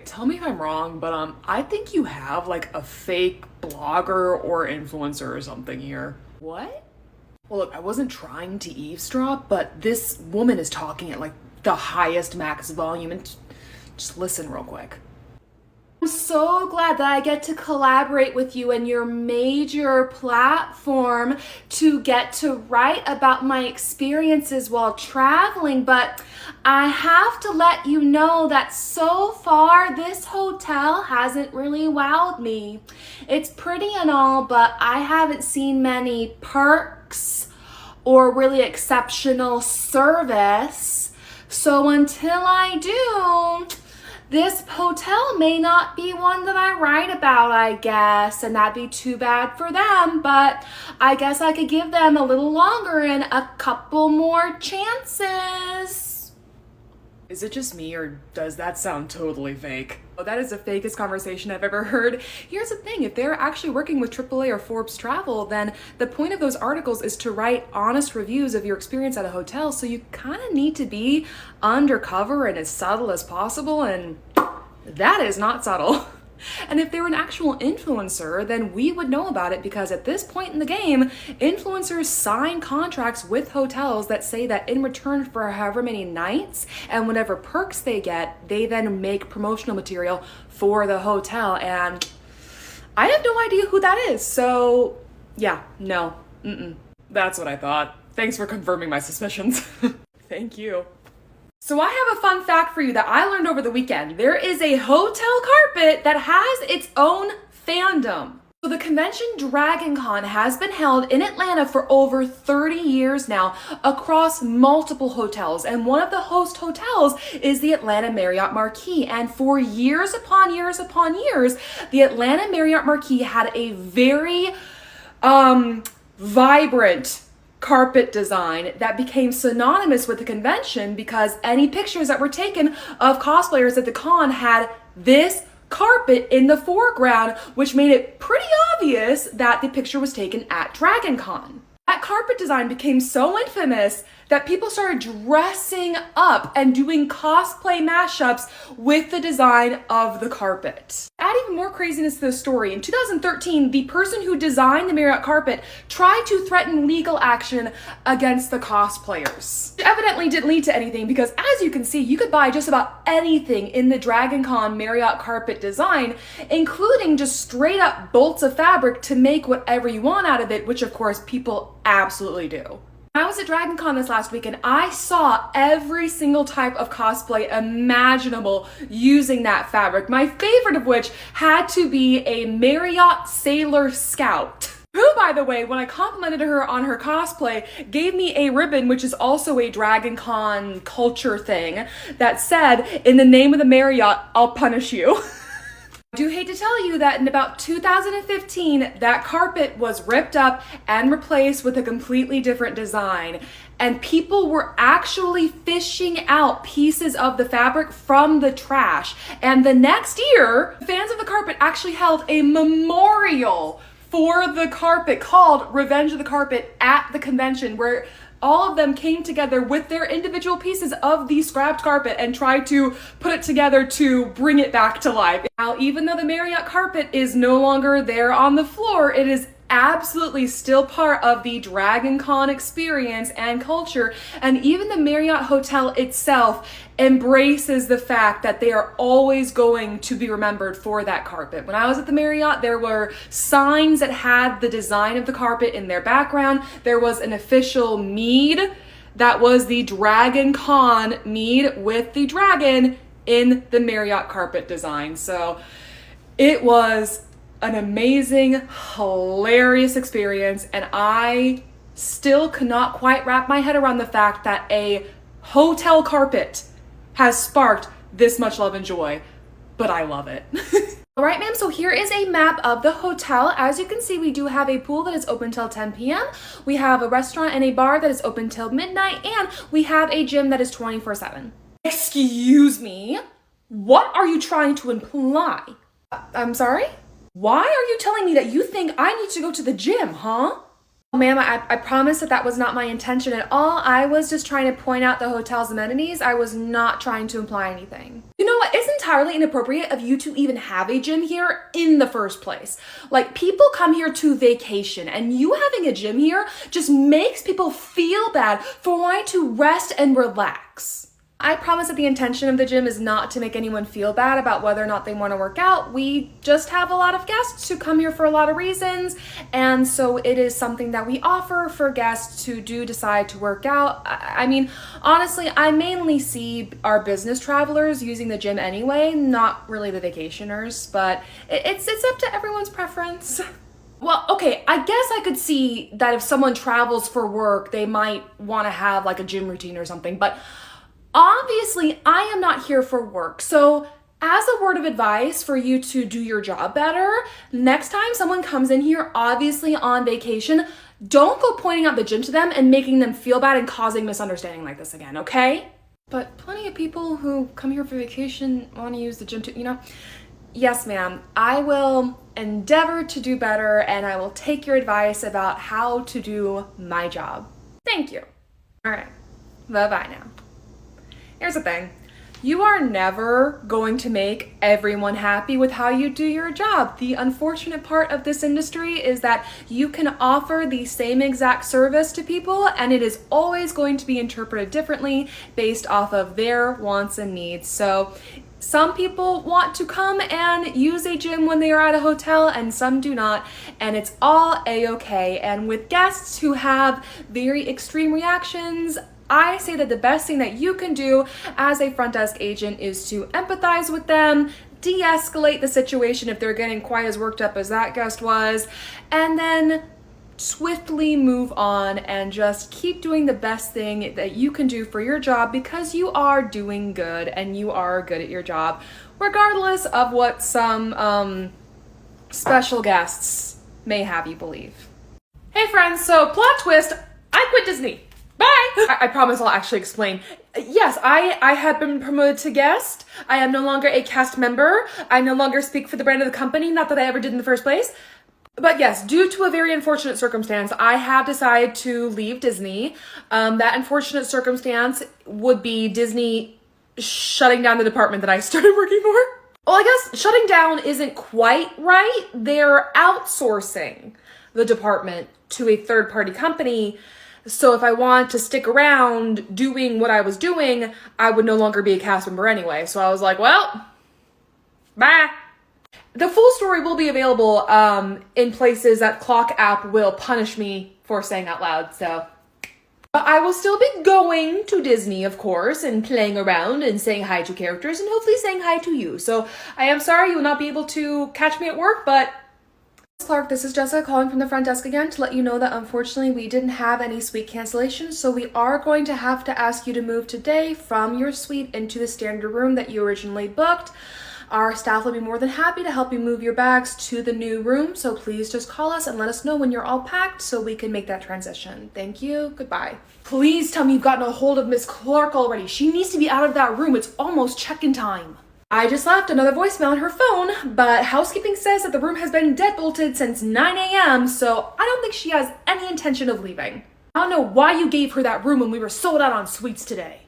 tell me if I'm wrong, but I think you have like a fake blogger or influencer or something here. What? Well, look, I wasn't trying to eavesdrop, but this woman is talking at like the highest max volume, and just listen real quick. I'm so glad that I get to collaborate with you and your major platform to get to write about my experiences while traveling, but I have to let you know that so far this hotel hasn't really wowed me. It's pretty and all, but I haven't seen many perks or really exceptional service. So until I do, this hotel may not be one that I write about, I guess, and that'd be too bad for them, but I guess I could give them a little longer and a couple more chances. Is it just me, or does that sound totally fake? Oh, that is the fakest conversation I've ever heard. Here's the thing, if they're actually working with AAA or Forbes Travel, then the point of those articles is to write honest reviews of your experience at a hotel, so you kind of need to be undercover and as subtle as possible, and that is not subtle. And if they're an actual influencer, then we would know about it, because at this point in the game, influencers sign contracts with hotels that say that in return for however many nights and whatever perks they get, they then make promotional material for the hotel. And I have no idea who that is. So yeah, no, that's what I thought. Thanks for confirming my suspicions. Thank you. So I have a fun fact for you that I learned over the weekend. There is a hotel carpet that has its own fandom. So the convention Dragon Con has been held in Atlanta for over 30 years now across multiple hotels. And one of the host hotels is the Atlanta Marriott Marquis. And for years upon years upon years, the Atlanta Marriott Marquis had a very vibrant carpet design that became synonymous with the convention, because any pictures that were taken of cosplayers at the con had this carpet in the foreground, which made it pretty obvious that the picture was taken at Dragon Con. That carpet design became so infamous that people started dressing up and doing cosplay mashups with the design of the carpet. Add even more craziness to the story, in 2013, the person who designed the Marriott carpet tried to threaten legal action against the cosplayers. It evidently didn't lead to anything, because as you can see, you could buy just about anything in the Dragon Con Marriott carpet design, including just straight up bolts of fabric to make whatever you want out of it, which of course people absolutely do. When I was at Dragon Con this last weekend, I saw every single type of cosplay imaginable using that fabric. My favorite of which had to be a Marriott Sailor Scout, who, by the way, when I complimented her on her cosplay, gave me a ribbon, which is also a Dragon Con culture thing, that said, "In the name of the Marriott, I'll punish you." I do hate to tell you that in about 2015, that carpet was ripped up and replaced with a completely different design. And people were actually fishing out pieces of the fabric from the trash. And the next year, fans of the carpet actually held a memorial for the carpet called Revenge of the Carpet at the convention, where all of them came together with their individual pieces of the scrapped carpet and tried to put it together to bring it back to life. Now, even though the Marriott carpet is no longer there on the floor, it is absolutely still part of the Dragon Con experience and culture, and even the Marriott Hotel itself embraces the fact that they are always going to be remembered for that carpet. When I was at the Marriott, there were signs that had the design of the carpet in their background. There was an official mead that was the Dragon Con mead with the dragon in the Marriott carpet design. So it was an amazing, hilarious experience, and I still cannot quite wrap my head around the fact that a hotel carpet has sparked this much love and joy, but I love it. All right, ma'am, so here is a map of the hotel. As you can see, we do have a pool that is open till 10 p.m. We have a restaurant and a bar that is open till midnight, and we have a gym that is 24/7. Excuse me? What are you trying to imply? I'm sorry? Why are you telling me that you think I need to go to the gym, huh? Ma'am, I promise that was not my intention at all. I was just trying to point out the hotel's amenities. I was not trying to imply anything. You know what? It's entirely inappropriate of you to even have a gym here in the first place. Like, people come here to vacation, and you having a gym here just makes people feel bad for wanting to rest and relax. I promise that the intention of the gym is not to make anyone feel bad about whether or not they want to work out. We just have a lot of guests who come here for a lot of reasons, and so it is something that we offer for guests who do decide to work out. I mean, honestly, I mainly see our business travelers using the gym anyway, not really the vacationers, but it's up to everyone's preference. Well, okay, I guess I could see that if someone travels for work, they might want to have like a gym routine or something, but obviously, I am not here for work. So, as a word of advice for you to do your job better, next time someone comes in here, obviously on vacation, don't go pointing out the gym to them and making them feel bad and causing misunderstanding like this again, okay? But plenty of people who come here for vacation want to use the gym too, you know? Yes, ma'am. I will endeavor to do better, and I will take your advice about how to do my job. Thank you. All right. Bye-bye now. Here's the thing. You are never going to make everyone happy with how you do your job. The unfortunate part of this industry is that you can offer the same exact service to people, and it is always going to be interpreted differently based off of their wants and needs. So some people want to come and use a gym when they are at a hotel, and some do not, and it's all a-okay. And with guests who have very extreme reactions, I say that the best thing that you can do as a front desk agent is to empathize with them, de-escalate the situation if they're getting quite as worked up as that guest was, and then swiftly move on and just keep doing the best thing that you can do for your job, because you are doing good and you are good at your job, regardless of what some special guests may have you believe. Hey friends, so plot twist, I quit Disney. Bye! I promise I'll actually explain. Yes, I have been promoted to guest. I am no longer a cast member. I no longer speak for the brand of the company, not that I ever did in the first place. But yes, due to a very unfortunate circumstance, I have decided to leave Disney. That unfortunate circumstance would be Disney shutting down the department that I started working for. Well, I guess shutting down isn't quite right. They're outsourcing the department to a third-party company. So if I wanted to stick around doing what I was doing, I would no longer be a cast member anyway. So I was like, well, bye. The full story will be available in places that Clock app will punish me for saying out loud. So I will still be going to Disney, of course, and playing around and saying hi to characters and hopefully saying hi to you. So I am sorry you will not be able to catch me at work, but Clark, this is Jessica calling from the front desk again to let you know that unfortunately we didn't have any suite cancellations, so we are going to have to ask you to move today from your suite into the standard room that you originally booked. Our staff will be more than happy to help you move your bags to the new room, so please just call us and let us know when you're all packed so we can make that transition. Thank you. Goodbye. Please tell me you've gotten a hold of Miss Clark already. She needs to be out of that room. It's almost check-in time. I just left another voicemail on her phone, but housekeeping says that the room has been deadbolted since 9 a.m., so I don't think she has any intention of leaving. I don't know why you gave her that room when we were sold out on suites today.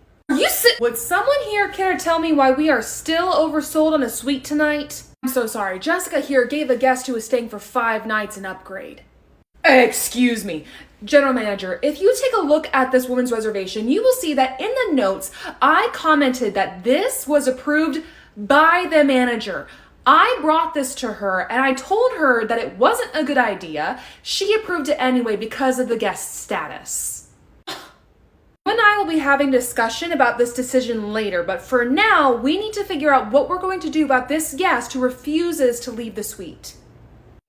Would someone here care to tell me why we are still oversold on a suite tonight? I'm so sorry. Jessica here gave a guest who was staying for 5 nights an upgrade. Excuse me. General Manager, if you take a look at this woman's reservation, you will see that in the notes, I commented that this was approved by the manager. I brought this to her and I told her that it wasn't a good idea. She approved it anyway because of the guest status. You and I will be having discussion about this decision later, but for now, we need to figure out what we're going to do about this guest who refuses to leave the suite.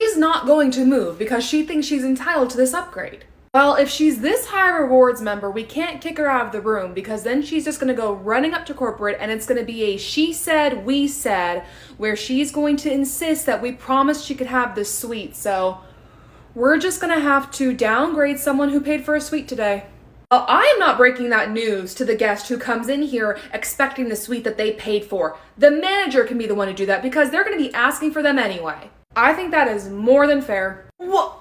She's not going to move because she thinks she's entitled to this upgrade. Well, if she's this high rewards member, we can't kick her out of the room because then she's just going to go running up to corporate and it's going to be a she said, we said, where she's going to insist that we promised she could have this suite. So we're just going to have to downgrade someone who paid for a suite today. Well, I am not breaking that news to the guest who comes in here expecting the suite that they paid for. The manager can be the one to do that because they're going to be asking for them anyway. I think that is more than fair. What?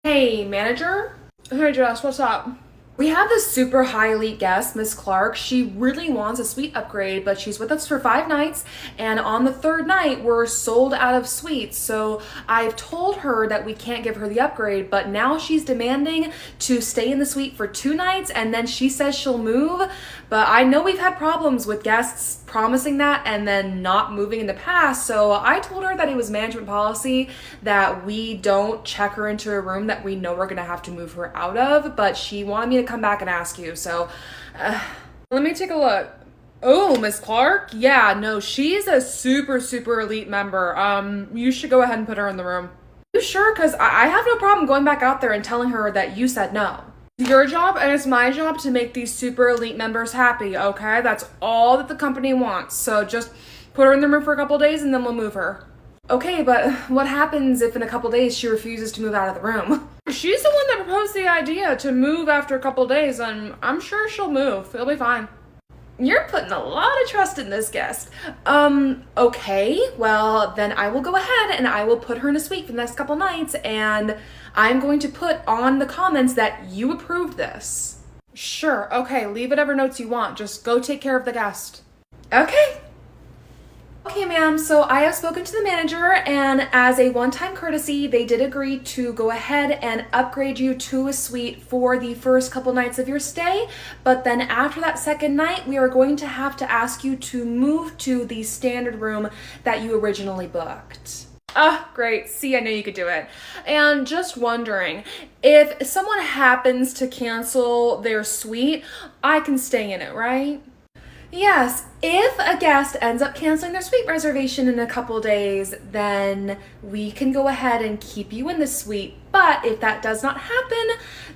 Hey, manager? Hey Jess, what's up? We have this super high elite guest, Miss Clark. She really wants a suite upgrade, but she's with us for 5 nights, and on the third night, we're sold out of suites. So I've told her that we can't give her the upgrade, but now she's demanding to stay in the suite for 2 nights, and then she says she'll move. But I know we've had problems with guests promising that and then not moving in the past, so I told her that it was management policy that we don't check her into a room that we know we're gonna have to move her out of, but she wanted me to come back and ask you, so let me take a look. Oh, Miss Clark? Yeah, no, she's a super elite member. You should go ahead and put her in the room. You sure? Because I have no problem going back out there and telling her that you said no. It's your job and it's my job to make these super elite members happy, okay? That's all that the company wants. So just put her in the room for a couple days and then we'll move her. Okay, but what happens if in a couple days she refuses to move out of the room? She's the one that proposed the idea to move after a couple days, and I'm sure she'll move. It'll be fine. You're putting a lot of trust in this guest. Okay, well, then I will go ahead and I will put her in a suite for the next couple nights, and I'm going to put on the comments that you approved this. Sure, okay, leave whatever notes you want. Just go take care of the guest. Okay. Okay, ma'am, so I have spoken to the manager, and as a one-time courtesy, they did agree to go ahead and upgrade you to a suite for the first couple nights of your stay, but then after that second night, we are going to have to ask you to move to the standard room that you originally booked. Great. See, I knew you could do it. And just wondering, if someone happens to cancel their suite, I can stay in it, right? Yes, if a guest ends up canceling their suite reservation in a couple days, then we can go ahead and keep you in the suite. But if that does not happen,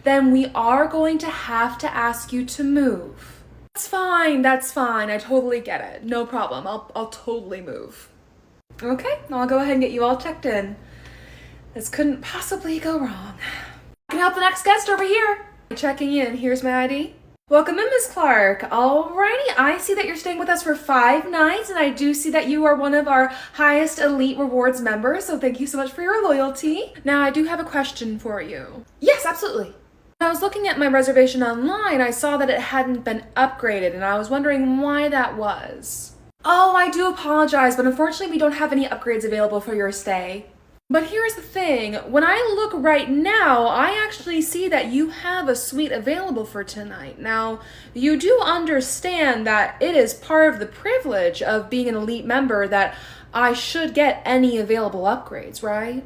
then we are going to have to ask you to move. That's fine. I totally get it. No problem. I'll totally move. Okay, I'll go ahead and get you all checked in. This couldn't possibly go wrong. I can help the next guest over here. Checking in. Here's my ID. Welcome in, Miss Clark. Alrighty, I see that you're staying with us for 5 nights, and I do see that you are one of our highest elite rewards members, so thank you so much for your loyalty. Now, I do have a question for you. Yes, absolutely. When I was looking at my reservation online, I saw that it hadn't been upgraded, and I was wondering why that was. Oh, I do apologize, but unfortunately we don't have any upgrades available for your stay. But here's the thing, when I look right now, I actually see that you have a suite available for tonight. Now, you do understand that it is part of the privilege of being an elite member that I should get any available upgrades, right?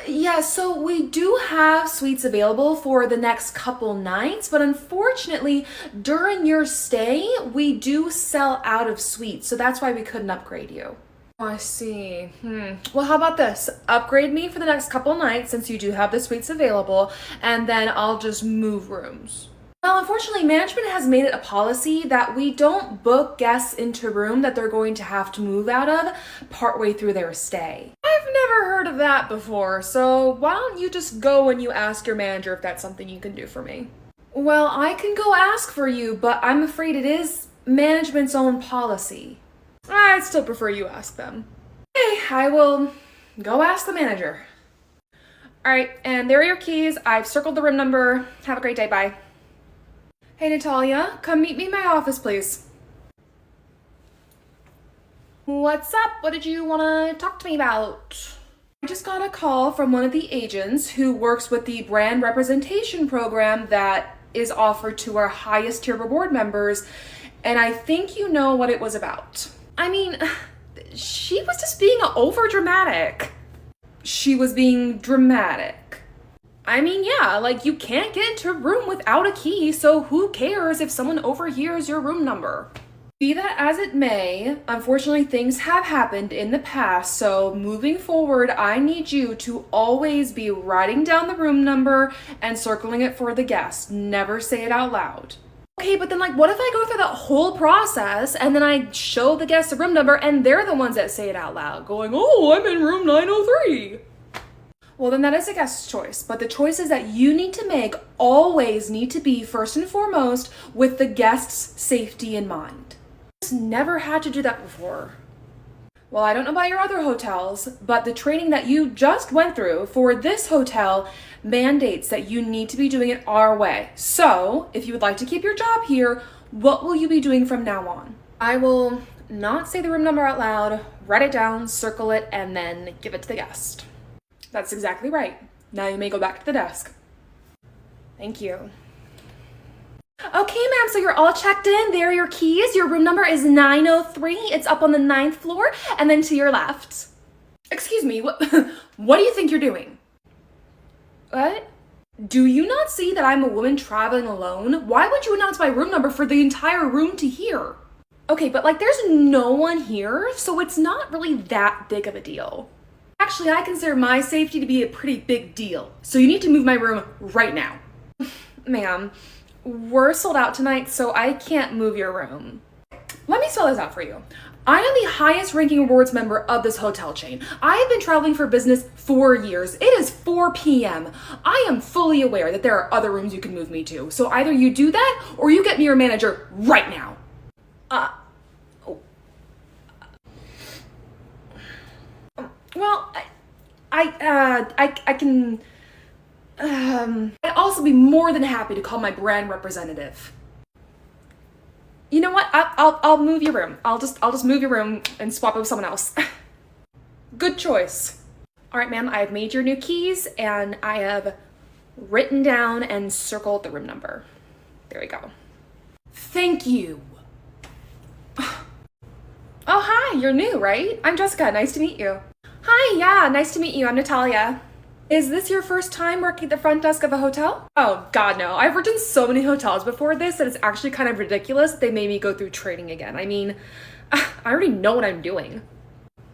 Yeah, so we do have suites available for the next couple nights, but unfortunately, during your stay, we do sell out of suites, so that's why we couldn't upgrade you. Oh, I see. Well, how about this? Upgrade me for the next couple nights since you do have the suites available, and then I'll just move rooms. Well, unfortunately, management has made it a policy that we don't book guests into a room that they're going to have to move out of partway through their stay. I've never heard of that before, so why don't you just go and you ask your manager if that's something you can do for me? Well, I can go ask for you, but I'm afraid it is management's own policy. I'd still prefer you ask them. Okay, I will go ask the manager. All right, and there are your keys. I've circled the room number. Have a great day, bye. Hey, Natalia, come meet me in my office, please. What's up? What did you want to talk to me about? I just got a call from one of the agents who works with the brand representation program that is offered to our highest tier reward members, and I think you know what it was about. I mean, she was just being over dramatic. She was being dramatic. I mean, yeah, like you can't get into a room without a key, so who cares if someone overhears your room number? Be that as it may, unfortunately things have happened in the past, so moving forward, I need you to always be writing down the room number and circling it for the guest. Never say it out loud. Okay, but then like, what if I go through that whole process and then I show the guests the room number and they're the ones that say it out loud, going, oh, I'm in room 903. Well, then that is a guest's choice, but the choices that you need to make always need to be first and foremost with the guest's safety in mind. I've never had to do that before. Well, I don't know about your other hotels, but the training that you just went through for this hotel mandates that you need to be doing it our way. So, if you would like to keep your job here, what will you be doing from now on? I will not say the room number out loud, write it down, circle it, and then give it to the guest. That's exactly right. Now you may go back to the desk. Thank you. Okay, ma'am, so you're all checked in. There are your keys. Your room number is 903. It's up on the 9th floor, and then to your left. Excuse me, what do you think you're doing? What? Do you not see that I'm a woman traveling alone? Why would you announce my room number for the entire room to hear? Okay, but like there's no one here, so it's not really that big of a deal. Actually, I consider my safety to be a pretty big deal, so you need to move my room right now. Ma'am, we're sold out tonight, so I can't move your room. Let me spell this out for you. I am the highest ranking rewards member of this hotel chain. I have been traveling for business for years. It is 4 p.m. I am fully aware that there are other rooms you can move me to. So either you do that or you get me your manager right now. Well, I can, I'd also be more than happy to call my brand representative. You know what? I'll move your room. I'll just move your room and swap it with someone else. Good choice. All right, ma'am, I have made your new keys and I have written down and circled the room number. There we go. Thank you. Oh, hi, you're new, right? I'm Jessica, nice to meet you. Hi, yeah, nice to meet you. I'm Natalia. Is this your first time working at the front desk of a hotel? Oh, God, no. I've worked in so many hotels before this that it's actually kind of ridiculous that they made me go through training again. I mean, I already know what I'm doing.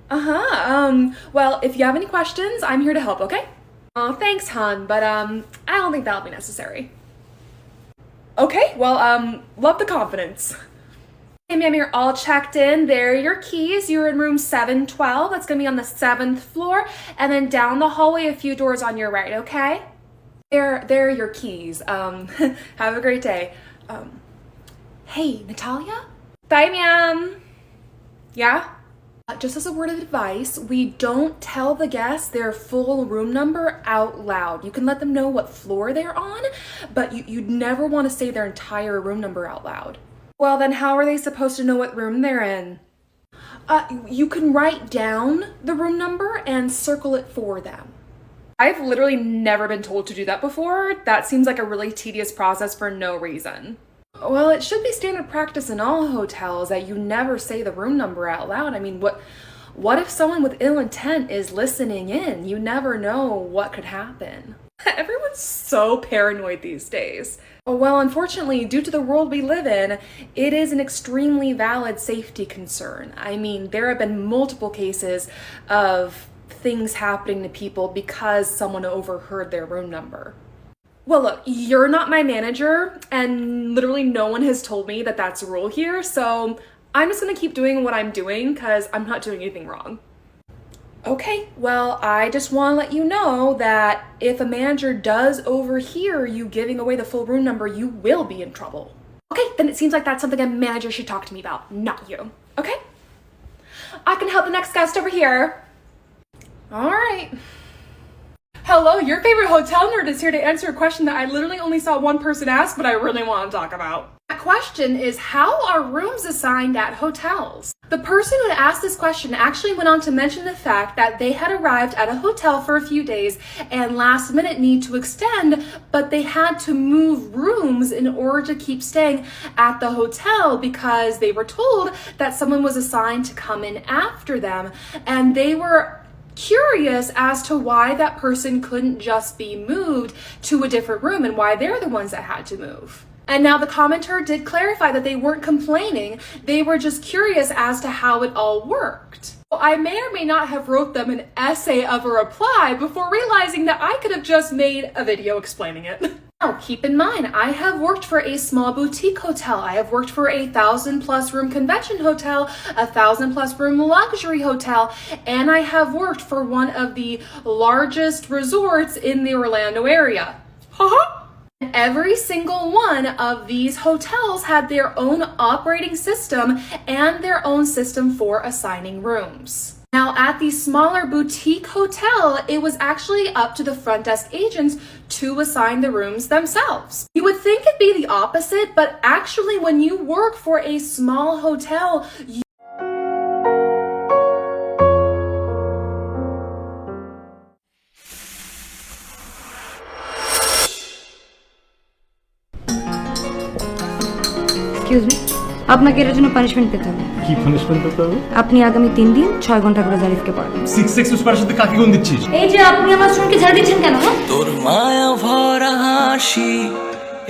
Well, if you have any questions, I'm here to help, okay? Oh, thanks, hon, but, I don't think that'll be necessary. Okay, well, love the confidence. Hey, ma'am, you're all checked in. There are your keys. You're in room 712. That's gonna be on the 7th floor. And then down the hallway, a few doors on your right, okay? There are your keys. Have a great day. Hey, Natalia? Bye, ma'am. Yeah? Just as a word of advice, we don't tell the guests their full room number out loud. You can let them know what floor they're on, but you'd never want to say their entire room number out loud. Well, then how are they supposed to know what room they're in? You can write down the room number and circle it for them. I've literally never been told to do that before. That seems like a really tedious process for no reason. Well, it should be standard practice in all hotels that you never say the room number out loud. I mean, what if someone with ill intent is listening in? You never know what could happen. Everyone's so paranoid these days. Well, unfortunately, due to the world we live in, it is an extremely valid safety concern. I mean, there have been multiple cases of things happening to people because someone overheard their room number. Well, look, you're not my manager, and literally no one has told me that that's a rule here, so I'm just gonna keep doing what I'm doing because I'm not doing anything wrong. Okay, well, I just want to let you know that if a manager does overhear you giving away the full room number, you will be in trouble. Okay, then it seems like that's something a manager should talk to me about, not you. Okay? I can help the next guest over here. All right. Hello, your favorite hotel nerd is here to answer a question that I literally only saw one person ask, but I really want to talk about. That question is, how are rooms assigned at hotels? The person who asked this question actually went on to mention the fact that they had arrived at a hotel for a few days and last minute need to extend, but they had to move rooms in order to keep staying at the hotel because they were told that someone was assigned to come in after them, and they were curious as to why that person couldn't just be moved to a different room and why they're the ones that had to move. And now the commenter did clarify that they weren't complaining, they were just curious as to how it all worked. Well, I may or may not have wrote them an essay of a reply before realizing that I could have just made a video explaining it. Now, keep in mind, I have worked for a small boutique hotel. I have worked for a 1,000+ room convention hotel, a 1,000+ room luxury hotel, and I have worked for one of the largest resorts in the Orlando area. every single one of these hotels had their own operating system and their own system for assigning rooms. Now, at the smaller boutique hotel, it was actually up to the front desk agents to assign the rooms themselves. You would think it'd be the opposite, but actually, when you work for a small hotel, excuse me, আপনাকে এর জন্য punishment পেতে হবে। কি punishment পেতে হবে? আপনি আগামী 3 দিন 6 ঘন্টা করে জারিফকে পড়াবেন। 6 সুপারের সাথে কাকে গুণ দিচ্ছিস? এই যে আপনি আমার স্টুডেন্টকে ঝাড় দিচ্ছেন কেন? তোর মায়া ভরা হাসি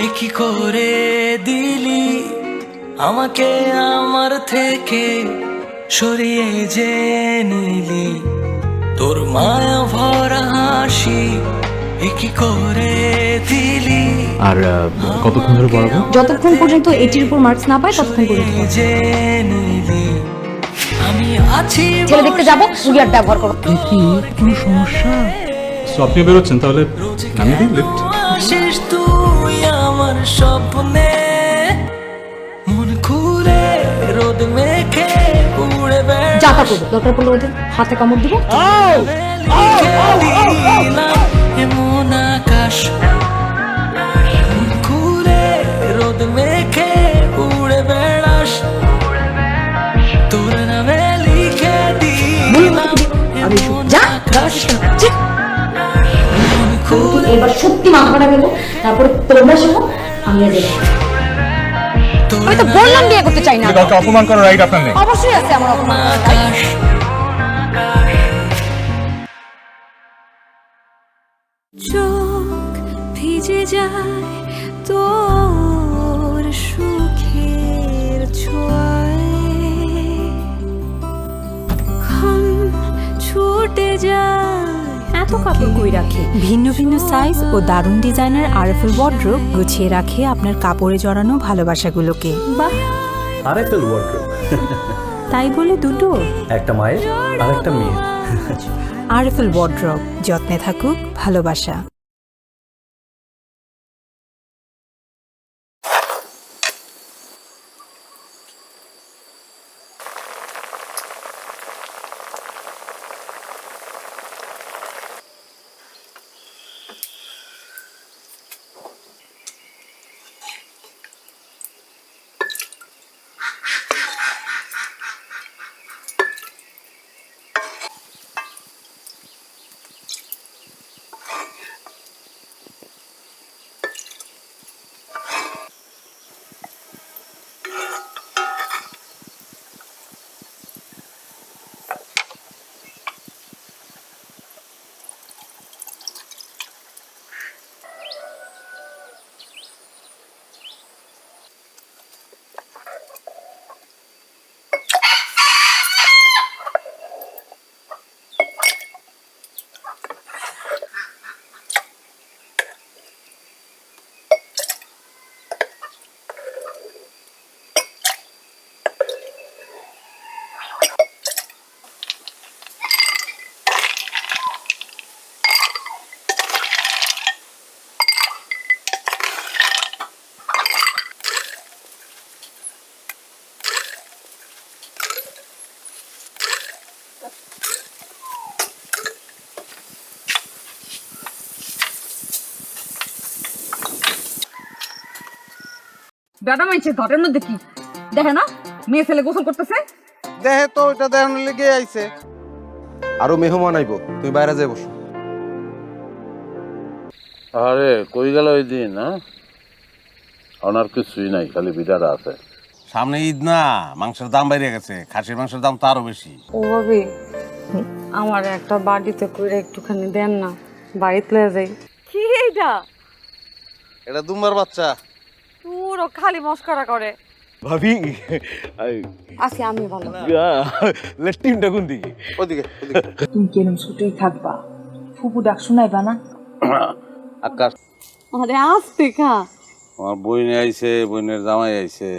একই করে দিলি আমাকে আমার থেকে সরিয়ে যে নিলি। তোর মায়া ভরা হাসি একই করে দিলি। আর কতক্ষণ ধরে পড়াবো? যতক্ষণ পর্যন্ত 80 এর উপর মার্কস না পায় ততক্ষণ পর্যন্ত। যে নিলি আমি আছি ছেলে দেখতে যাব, উইয়ার ব্যবহার করো। কি কোনো সমস্যা? সো আপনি বেরোচ্ছেন, তাহলে আমি দিই লিফট। আসিস তুই আমার স্বপ্নে মন খুলে রোদ মেখে উড়ে বেড়া। যাতা করবো, দরকার পড়লে ওদের হাতে কামড় দিব। এমন আকাশ মন খুলে রোদ মেখে উড়ে বেড়াস তোর নামে লিখে দিলাম এমন আকাশ মন খুলে। এবার সত্যি মাথাটা গেল, তারপরে তোমরা শোনো, আমি আর যাবো। আমি তো বললাম বিয়ে করতে চাই না। কাউকে অপমান করার রাইট আপনার নেই। অবশ্যই আছে আমার অপমান করার right। আকাশ চোখ ভিজে যায় তোর সুখের ছোঁয়ায়, ক্ষণ ছুটে যায়। এত কাপড় কই রাখে? ভিন্ন ভিন্ন সাইজ ও দারুণ ডিজাইনের আরএফএল ওয়ার্ড্রোব গুছিয়ে রাখে আপনার কাপড়ে জড়ানো ভালোবাসাগুলোকে। বাহ, আরএফএল ওয়ার্ড্রোব, তাই বলে দুটো? একটা মায়ের আর একটা মেয়ের। আরএফএল ওয়ার্ড্রোব, যত্নে থাকুক ভালোবাসা। দাদা মাইছে ঘরের মধ্যে কি দেখে না? মেয়ে ছেলে গোসল করতেছে। দেহে তো ওইটা দেখানোর লেগে আইছে। আরো মেহমান আইবো, তুমি বাইরে যাই বসো। আরে কই গেল ওই দিন? হ্যাঁ, ওনার কিছুই নাই, খালি বিদারা আছে। সামনে ঈদ না, মাংসের দাম বাইরে গেছে, খাসির মাংসের দাম তো আরো বেশি। ও ভাবি, আমার একটা বাড়িতে করে একটুখানি দেন না, বাড়িতে লয়ে যাই। কি এইটা? এটা দুম্বার বাচ্চা। পুরো খালি মস্করা করে। ভাবি আজকে আমি ভালো। টিমটা কোন দিকে? ওদিকে তুমি কেরম ছুটেই থাকবা, ফুপু ডাক শুনাইবা না? আকাশ, আরে আস্তে খা। আমার বইনে আইছে, বইনের জামাই আইছে।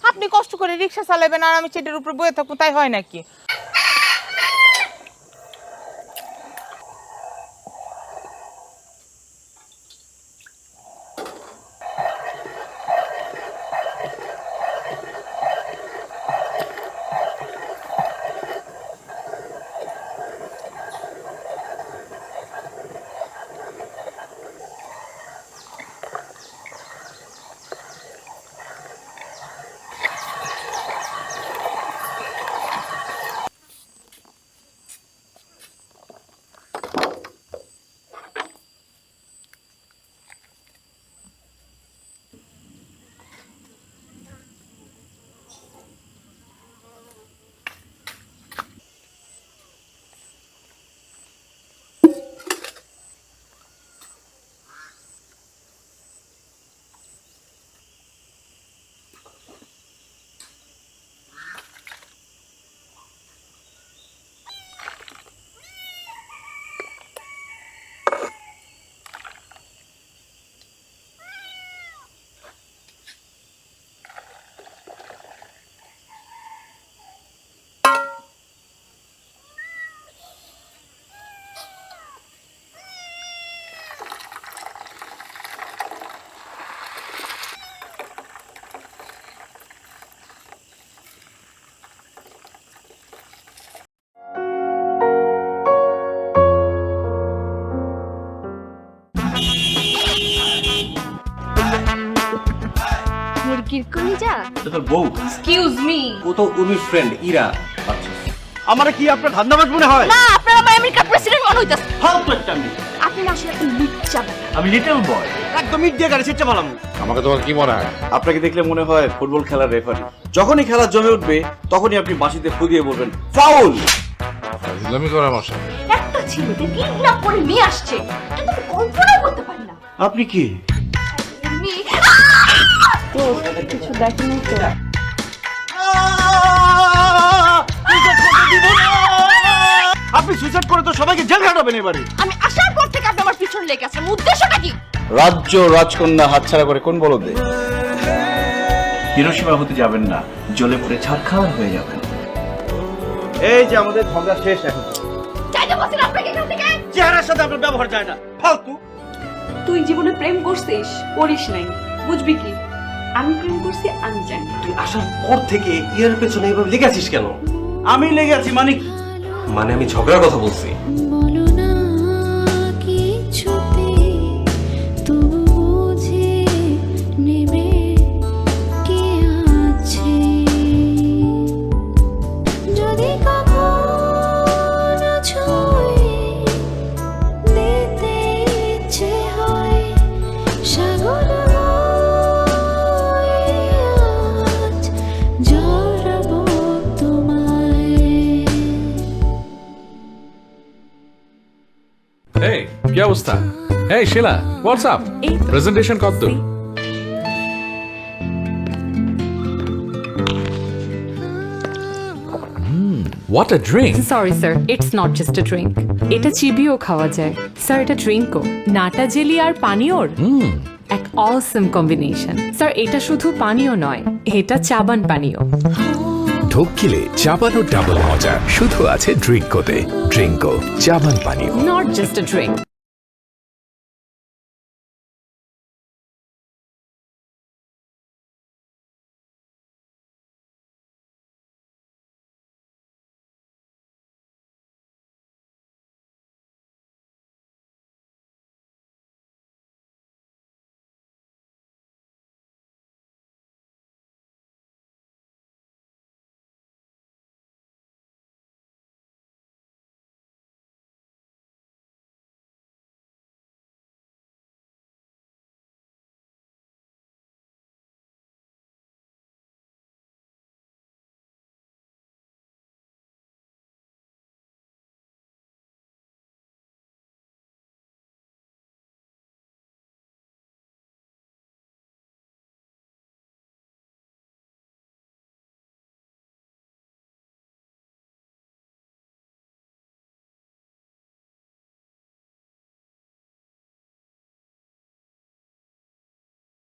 আপনি কষ্ট করে রিক্সা চালাবেন আর আমি চেটের উপর বয়ে থাকবো, তাই হয় নাকি? তো তোর বউ। Excuse me. ও তো উর্মির ফ্রেন্ড ইরা। আচ্ছা আমারে কি আপনার ধান্দাবাজ মনে হয়? না, আপনার আমার আমেরিকার প্রেসিডেন্ট মনে হইতাছে। ফালতু একটা মেয়ে। আপনি না আসলে একটা লুচ্চা। আমি লিটল বয়। একদম ইট দিয়ে গাড়ি ছিটতে পারলাম। আমাকে তোমার কি মনে হয়? আপনাকে দেখলে মনে হয় ফুটবল খেলার রেফারি। যখনই খেলা জমে উঠবে তখনই আপনি বাঁশিতে ফু দিয়ে বলবেন ফাউল। ইসলামি করা মশা। একটা ছেলেকে কিডন্যাপ করে নিয়ে আসছে, এটা তো কল্পনাও করতে পারি না। আপনি কি? কিছু দেখেনি তো? আপনি সুইসাইড করে তো সবাইকে জেল খাটাবেন এবারে। আমি আসার পর থেকে আপনি আমার পিছনে লেগে আছেন, উদ্দেশ্যটা কি? রাজ্য রাজকন্যা হাতছাড়া করে কোন বলদে? হিরোশিমা হতে যাবেন না, জ্বলে পুড়ে ছারখার হয়ে যাবেন। এই যে আমাদের ঝগড়া শেষ এখন। চাইতে বলছেন আপনাকে এখান থেকে? চেহারার সাথে আপনার ব্যবহার যায় না, ফালতু। তুই জীবনে প্রেম করছিস? করিস নাই, বুঝবি কি? আমি প্রেম করছি, আমি জানি। তুই আসার পর থেকে ইয়ার পেছনে এভাবে লেগে আছিস কেন? আমি লেগে আছি মানে? মানে আমি ঝগড়ার কথা বলছি। বলো না কিছুতে, তবু বুঝে নেবে কে আছে। যদি কখনো ছুঁয়ে দিতে ইচ্ছে হয়, সাগর হয়ে আজ জড়াবো তোমায়। এই কি অবস্থা? এই শিলা, হোয়াটস আপ? প্রেজেন্টেশন কতদূর? What a drink! Sorry sir, it's not just a drink. এটা চিবিয়েও খাওয়া যায়। স্যার এটা ড্রিঙ্কও, নাটা জেলি আর পানীয়র এক অসম কম্বিনেশন। স্যার এটা শুধু পানীয় নয়, এটা চাবান পানীয়। ঢোক গিলে চাবানো ডাবল মজা শুধু আছে ড্রিঙ্কোতে। ড্রিঙ্কো চাবান পানীয়। Not just a drink.